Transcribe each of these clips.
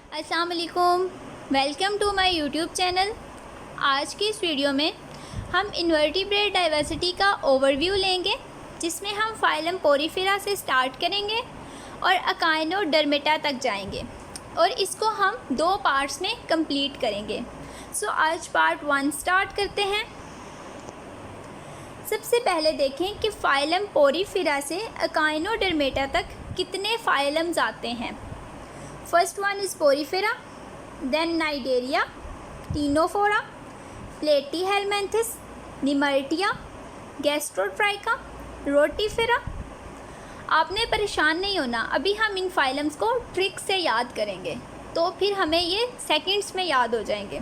अस्सलाम वालेकुम, welcome to my YouTube channel. आज की इस वीडियो में हम इन्वर्टिब्रेट डाइवर्सिटी का ओवरव्यू लेंगे, जिसमें हम फाइलम पोरीफेरा से स्टार्ट करेंगे और अकाइनोडर्मेटा तक जाएंगे और इसको हम दो पार्ट्स में कंप्लीट करेंगे। सो आज पार्ट 1 स्टार्ट करते हैं। सबसे पहले देखें कि फाइलम पोरीफेरा से अकाइनोडर्मेटा तक कितने फाइलम्स आते हैं। First one is Porifera, then Cnidaria, Ctenophora, Platyhelminthes, Nemertea, Gastrotricha, Rotifera. आपने परेशान नहीं होना, अभी हम इन फाइलम्स को ट्रिक से याद करेंगे तो फिर हमें ये सेकंड्स में याद हो जाएंगे।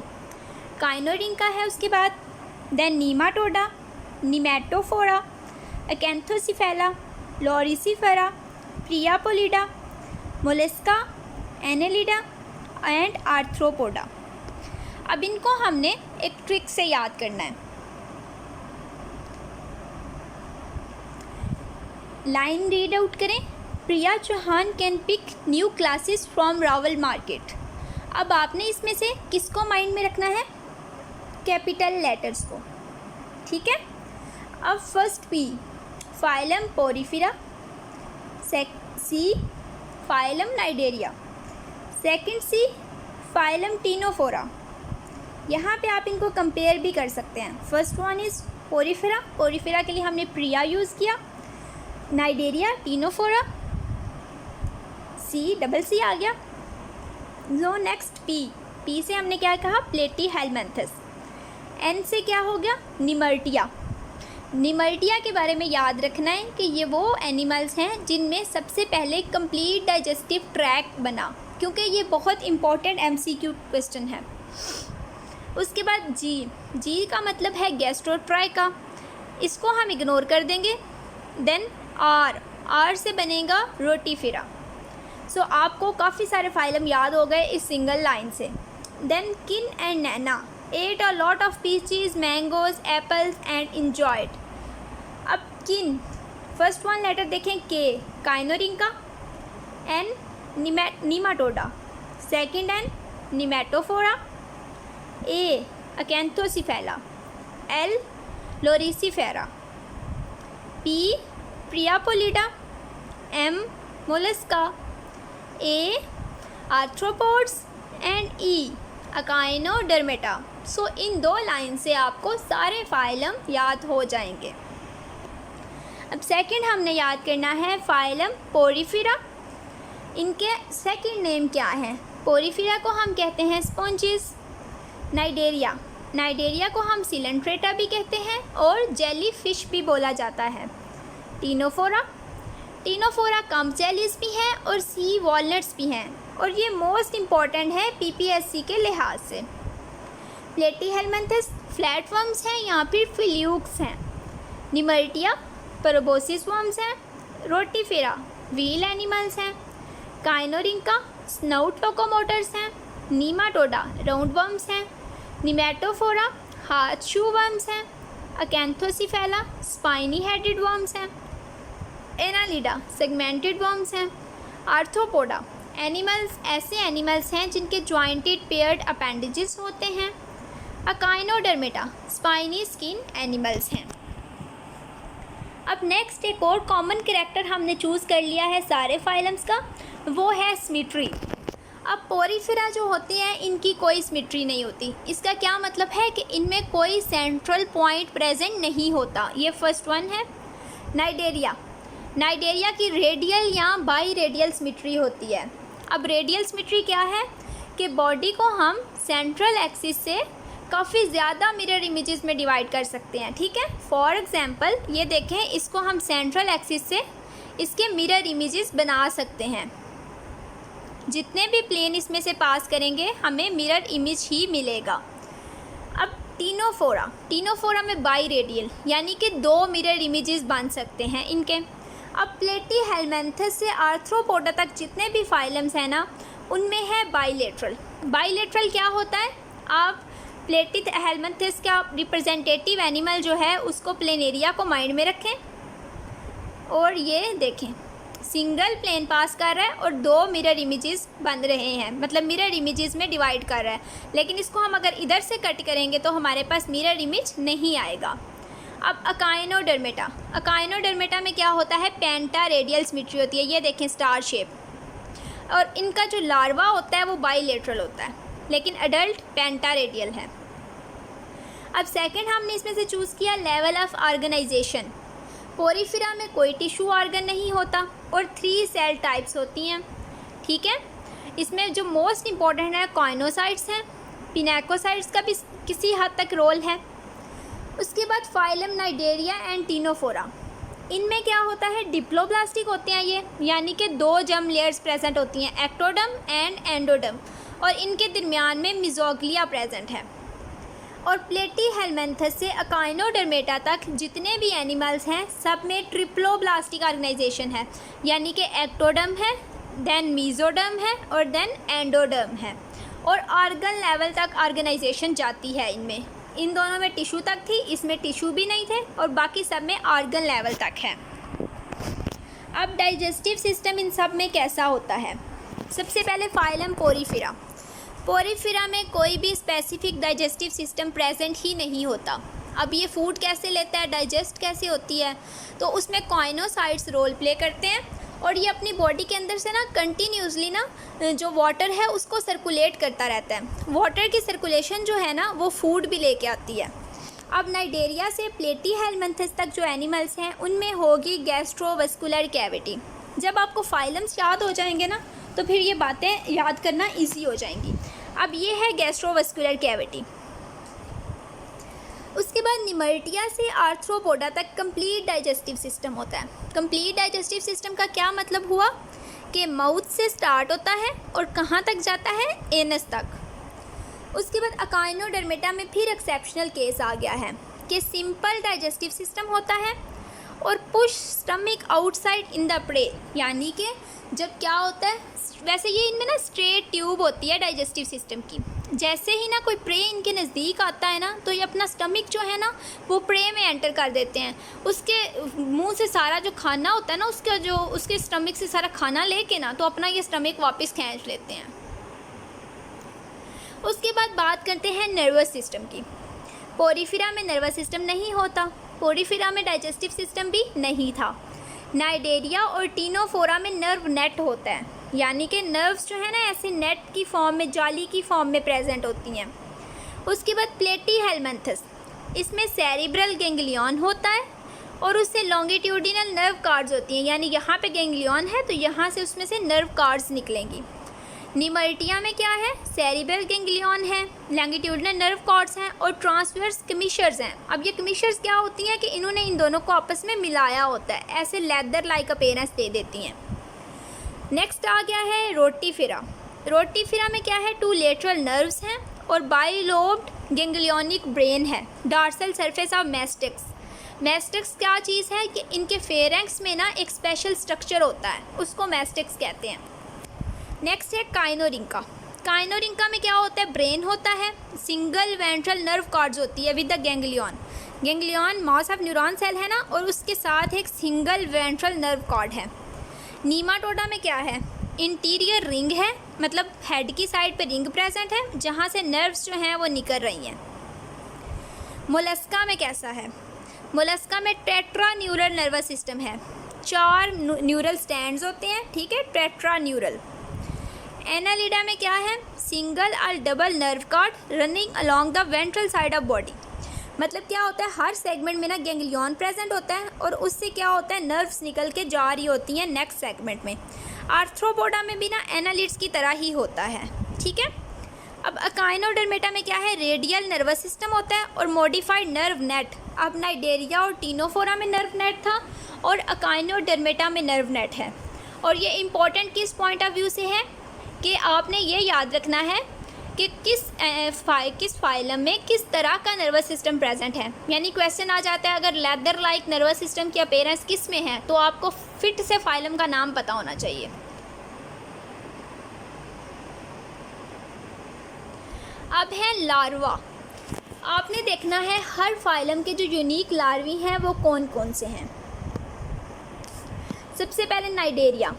काइनोरिंका है उसके बाद, then Nematoda, Nematophora, Acanthocephala, Loricifera, Priapulida, Mollusca, Annelida and Arthropoda. अब इनको हमने एक ट्रिक से याद करना है। लाइन रीड आउट करें। Priya Chauhan can pick new classes from Rawal market. अब आपने इसमें से किसको माइंड में रखना है? कैपिटल लेटर्स को, ठीक है। अब first P phylum Porifera, C phylum Cnidaria, second C phylum Ctenophora. यहाँ पे आप इनको कंपेयर भी कर सकते हैं। First one is Porifera, Porifera के लिए हमने प्रिया यूज़ किया, Cnidaria, Ctenophora, C double C आ गया। जो नेक्स्ट पी से हमने क्या कहा? प्लेटीहेलमिन्थस। एन से क्या हो गया? निमर्टिया। निमर्टिया के बारे में याद रखना है कि ये वो एनिमल्स हैं जिनमें सबसे पहले कंप्लीट डाइजेस्टिव ट्रैक्ट बना, क्योंकि ये बहुत इंपॉर्टेंट MCQ क्वेश्चन है। उसके बाद जी का मतलब है गैस्ट्रोट्राइका, इसको हम इग्नोर कर देंगे। देन आर से बनेगा रोटीफेरा। सो आपको काफ़ी सारे फाइलम याद हो गए इस सिंगल लाइन से। Then Kin and Naina, ate a lot of peaches, mangoes, apples and enjoyed. अब किन, फर्स्ट वन लेटर देखें के, Kinorhyncha, N Nematoda, second N Nematophora, A Acanthocephala, L Loricifera, P Priapulida, M Mollusca, A arthropods and E Echinodermata. So इन दो line से आपको सारे phylum याद हो जाएंगे। अब सेकंड हमने याद करना है फाइलम पोरीफेरा। इनके सेकंड नेम क्या है? पोरीफेरा को हम कहते हैं स्पॉन्जिस। नाइडेरिया को हम सिलेंट्रेटा भी कहते हैं और जेली फिश भी बोला जाता है। टीनोफोरा कम जेलीज भी हैं और सी वॉलनट्स भी हैं, और ये मोस्ट इम्पॉर्टेंट है PPSC के लिहाज से। प्लेटीहेलमिन्थस फ्लैट वर्म्स हैं या फिर फ्लूक्स हैं। निमर्टिया प्रोबोसिस वर्म्स हैं। रोटीफेरा व्हील एनिमल्स हैं। काइनोरिंका स्नाउट लोकोमोटर्स हैं। नीमाटोडा राउंड वर्म्स हैं। निमेटोफोरा हाथ शू वर्म्स हैं। अकेंथोसिफेला स्पाइनी हेडेड वर्म्स हैं। एनालिडा सेगमेंटेड वर्म्स हैं। आर्थ्रोपोडा ऐसे एनिमल्स हैं जिनके जॉइंटेड पेयर्ड अपेंडेजेस होते हैं। अकाइनोडर्मेटा स्पाइनी स्किन एनिमल्स हैं। अब नेक्स्ट एक और कॉमन कैरेक्टर हमने चूज़ कर लिया है सारे फाइलम्स का, वो है सिमेट्री। अब पोरीफेरा जो होते हैं इनकी कोई सिमेट्री नहीं होती। इसका क्या मतलब है कि इनमें कोई सेंट्रल पॉइंट प्रेजेंट नहीं होता। ये फर्स्ट वन है। नाइडेरिया की रेडियल या बाई रेडियल सिमेट्री होती है। अब रेडियल सिमेट्री क्या है कि बॉडी को हम सेंट्रल एक्सिस से काफ़ी ज़्यादा मिरर इमेजेस में डिवाइड कर सकते हैं, ठीक है। फॉर एग्जांपल ये देखें, इसको हम सेंट्रल एक्सिस से इसके मिरर इमेजेस बना सकते हैं। जितने भी प्लेन इसमें से पास करेंगे हमें मिरर इमेज ही मिलेगा। अब टीनोफोरा में बाई रेडियल यानी कि दो मिरर इमेजेस बन सकते हैं इनके। अब प्लेटीहेलमिन्थस से आर्थ्रोपोडा तक जितने भी फाइलम्स हैं ना, उनमें है बाईलेटरल क्या होता है? आप प्लेटीहेलमिन्थस का रिप्रेजेंटेटिव एनिमल जो है उसको प्लेनेरिया को माइंड में रखें और ये देखें सिंगल प्लेन पास कर रहा है और 2 मिरर इमेजेस बन रहे हैं, मतलब मिरर इमेजेस में डिवाइड कर रहा है। लेकिन इसको हम अगर इधर से कट करेंगे तो हमारे पास मिरर इमेज नहीं आएगा। अब अकाइनोडर्मेटा, अकाइनोडर्मेटा में क्या होता है, पेंटा रेडियल सिमेट्री होती है, ये देखें स्टार शेप, और इनका जो लार्वा होता है वो बाईलेटरल होता है, लेकिन अडल्ट पेंटा रेडियल है। अब सेकंड हमने इसमें से चूज़ किया लेवल ऑफ ऑर्गेनाइजेशन। पोरीफेरा में कोई टिश्यू ऑर्गन नहीं होता और 3 सेल टाइप्स होती हैं, ठीक है। इसमें जो मोस्ट इम्पॉर्टेंट है कॉइनोसाइट्स हैं, पिनेकोसाइट्स का भी किसी हद तक रोल है। उसके बाद फाइलम नाइडेरिया एंड टीनोफोरा, इनमें क्या होता है, डिप्लोब्लास्टिक होते हैं ये, यानी कि 2 जर्म लेयर्स प्रेजेंट होती हैं, एक्टोडर्म एंड एंडोडर्म, और इनके दरमियान में मिजोग्लिया प्रेजेंट है। और प्लेटीहेलमिन्थस से अकाइनोडर्मेटा तक जितने भी एनिमल्स हैं सब में ट्रिप्लोब्लास्टिक ऑर्गेनाइजेशन है, यानी कि एक्टोडर्म है, देन मीजोडर्म है और देन एंडोडर्म है। और ऑर्गन लेवल तक ऑर्गेनाइजेशन जाती है इनमें, इन दोनों में टिश्यू तक थी, इसमें टिश्यू भी नहीं थे, और बाकी सब में ऑर्गन लेवल तक है। अब डाइजेस्टिव सिस्टम इन सब में कैसा होता है, सबसे पहले फाइलम पोरीफेरा। पोरीफेरा में कोई भी स्पेसिफिक डाइजेस्टिव सिस्टम प्रेजेंट ही नहीं होता। अब ये फूड कैसे लेता है, डाइजेस्ट कैसे होती है, तो उसमें कॉइनोसाइट्स रोल प्ले करते हैं, और ये अपनी बॉडी के अंदर से ना कंटिन्यूसली ना जो वाटर है उसको सर्कुलेट करता रहता है। वाटर की सर्कुलेशन जो है ना वो फूड भी लेके आती है। अब नाइडेरिया से प्लेटीहेलमिन्थस तक जो एनिमल्स हैं उनमें होगी गैस्ट्रोवस्कुलर कैविटी। जब आपको फाइलम्स याद हो जाएंगे ना तो फिर ये बातें याद करना इजी हो जाएंगी। अब ये है गैस्ट्रोवस्कुलर कैविटी। उसके बाद निमर्टिया से आर्थ्रोपोडा तक कंप्लीट डाइजेस्टिव सिस्टम होता है। कंप्लीट डाइजेस्टिव सिस्टम का क्या मतलब हुआ कि माउथ से स्टार्ट होता है और कहाँ तक जाता है, एनस तक। उसके बाद अकाइनोडर्मेटा में फिर एक्सेप्शनल केस आ गया है कि सिंपल डाइजेस्टिव सिस्टम होता है और push stomach outside in the prey, यानी कि जब क्या होता है, वैसे ये इनमें ना स्ट्रेट ट्यूब होती है डाइजेस्टिव सिस्टम की। जैसे ही ना कोई प्रे इनके नज़दीक आता है ना तो ये अपना स्टमक जो है ना वो प्रे में एंटर कर देते हैं। उसके मुंह से सारा जो खाना होता है ना उसके स्टमक से सारा खाना लेके ना तो अपना ये स्टमक वापस खींच लेते हैं। उसके बाद बात करते हैं नर्वस सिस्टम की। पोरीफेरा में नर्वस सिस्टम नहीं होता, पोरीफेरा में डाइजेस्टिव सिस्टम भी नहीं था। नाइडेरिया और टीनोफोरा में नर्व नेट होता है, यानी कि नर्व्स जो है ना ऐसे नेट की फॉर्म में, जाली की फॉर्म में प्रेजेंट होती हैं। उसके बाद प्लेटीहेलमिन्थस, इसमें सेरिब्रल गैंग्लियन होता है और उससे लॉन्गिट्यूडिनल नर्व कार्ड्स होती हैं, यानी यहाँ पे गैंग्लियन है तो यहाँ से उसमें से नर्व कार्ड्स निकलेंगी। निमर्टिया में क्या है, सेरिब्रल गैंग्लियन है, लॉन्गिट्यूडिनल नर्व कॉर्ड्स हैं और ट्रांसवर्स कमीशर्स हैं। अब ये कमीशर्स क्या होती हैं कि इन्होंने इन दोनों को आपस में मिलाया होता है, ऐसे लेदर लाइक अपीयरेंस दे देती हैं। नेक्स्ट आ गया है रोटीफेरा। रोटीफेरा में क्या है, 2 लेटरल नर्व्स हैं और बाइलोब्ड गैंग्लियोनिक ब्रेन है। डॉर्सल सरफेस ऑफ मैस्टिक्स, मैस्टिक्स क्या चीज़ है कि इनके फेरेंक्स में ना एक स्पेशल स्ट्रक्चर होता है, उसको मैस्टिक्स कहते हैं। नेक्स्ट है काइनोरिंका। काइनोरिंका में क्या होता है, ब्रेन होता है, सिंगल वेंट्रल नर्व कॉर्ड्स होती है with the ganglion. Ganglion mass of neuron cell है ना, और उसके साथ एक सिंगल वेंट्रल नर्व कॉर्ड है। नीमाटोडा में क्या है, इंटीरियर रिंग है, मतलब हेड की साइड पे रिंग प्रेजेंट है जहाँ से नर्व्स जो हैं वो निकल रही हैं। मोलस्का में कैसा है, मोलस्का में टेट्रा न्यूरल नर्वस सिस्टम है, 4 न्यूरल स्टैंड्स होते हैं, ठीक है, टेट्रा न्यूरल। एनालिडा में क्या है, सिंगल और double nerve cord running along the ventral side of body. मतलब क्या होता है, हर सेगमेंट में ना गैंग्लियन प्रेजेंट होता है और उससे क्या होता है, नर्व्स निकल के जा रही होती हैं नेक्स्ट सेगमेंट में। आर्थ्रोपोडा में भी ना एनालिड्स की तरह ही होता है, ठीक है। अब अकाइनोडर्मेटा में क्या है, रेडियल नर्वस सिस्टम होता है और मॉडिफाइड नर्व नेट। अब नाइडेरिया और टीनोफोरा में नर्व नेट था और अकाइनोडर्मेटा में नर्व नेट है। और ये इम्पॉर्टेंट किस पॉइंट ऑफ व्यू से है कि आपने ये याद रखना है कि किस फाइलम में किस तरह का नर्वस सिस्टम प्रेजेंट है। यानी क्वेश्चन आ जाता है अगर लेदर लाइक नर्वस सिस्टम की अपीयरेंस किस में है तो आपको फिट से फाइलम का नाम पता होना चाहिए। अब है लार्वा। आपने देखना है हर फाइलम के जो यूनिक लार्वी हैं वो कौन कौन से हैं। सबसे पहले नाइडेरिया।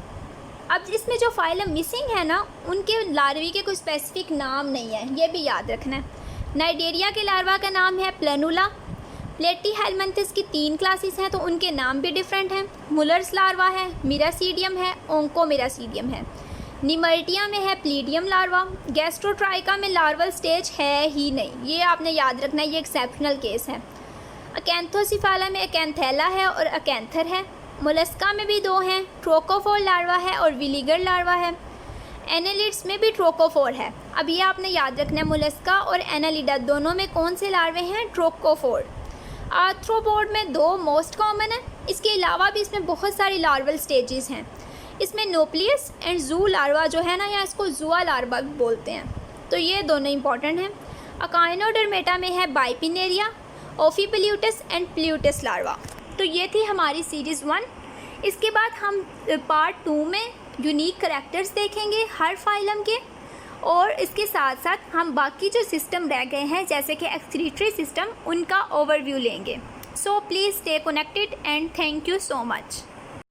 अब इसमें जो फाइलम मिसिंग है ना, उनके लार्वी के कोई स्पेसिफिक नाम नहीं है, ये भी याद रखना है। नाइडेरिया के लार्वा का नाम है प्लेनुला। प्लेटीहेलमिन्थस की 3 क्लासेस हैं तो उनके नाम भी डिफरेंट हैं। मुलर्स लार्वा है, मिरासीडियम है, ओंकोमिरासीडियम है। निमर्टिया में है प्लीडियम लार्वा। गैस्ट्रोट्राइका में लार्वल स्टेज है ही नहीं, ये आपने याद रखना है, ये एक्सेप्शनल केस है। अकैंथोसिफाला में अकैंथेला है और अकैंथर है। मोलस्का में भी 2 हैं, ट्रोकोफोर लार्वा है और विलीगर लार्वा है। एनालिड्स में भी ट्रोकोफोर है। अब ये आपने याद रखना है, मोलस्का और एनालिडा दोनों में कौन से लार्वे हैं? ट्रोकोफोर। आर्थ्रोपोड में 2 मोस्ट कॉमन है, इसके अलावा भी इसमें बहुत सारी लार्वल स्टेजेस हैं। इसमें नोप्लियस एंड जू लार्वा जो है ना, या इसको जुआ लार्वा भी बोलते हैं, तो ये दोनों इंपॉर्टेंट हैं। अकाइनोडर्मेटा में है बाइपिनेरिया, ओफिप्ल्यूटस एंड प्ल्यूटस लार्वा। तो ये थी हमारी सीरीज़ 1। इसके बाद हम पार्ट 2 में यूनिक करैक्टर्स देखेंगे हर फाइलम के, और इसके साथ साथ हम बाकी जो सिस्टम रह गए हैं जैसे कि एक्सक्रीटरी सिस्टम, उनका ओवरव्यू लेंगे। So please stay connected and thank you so much.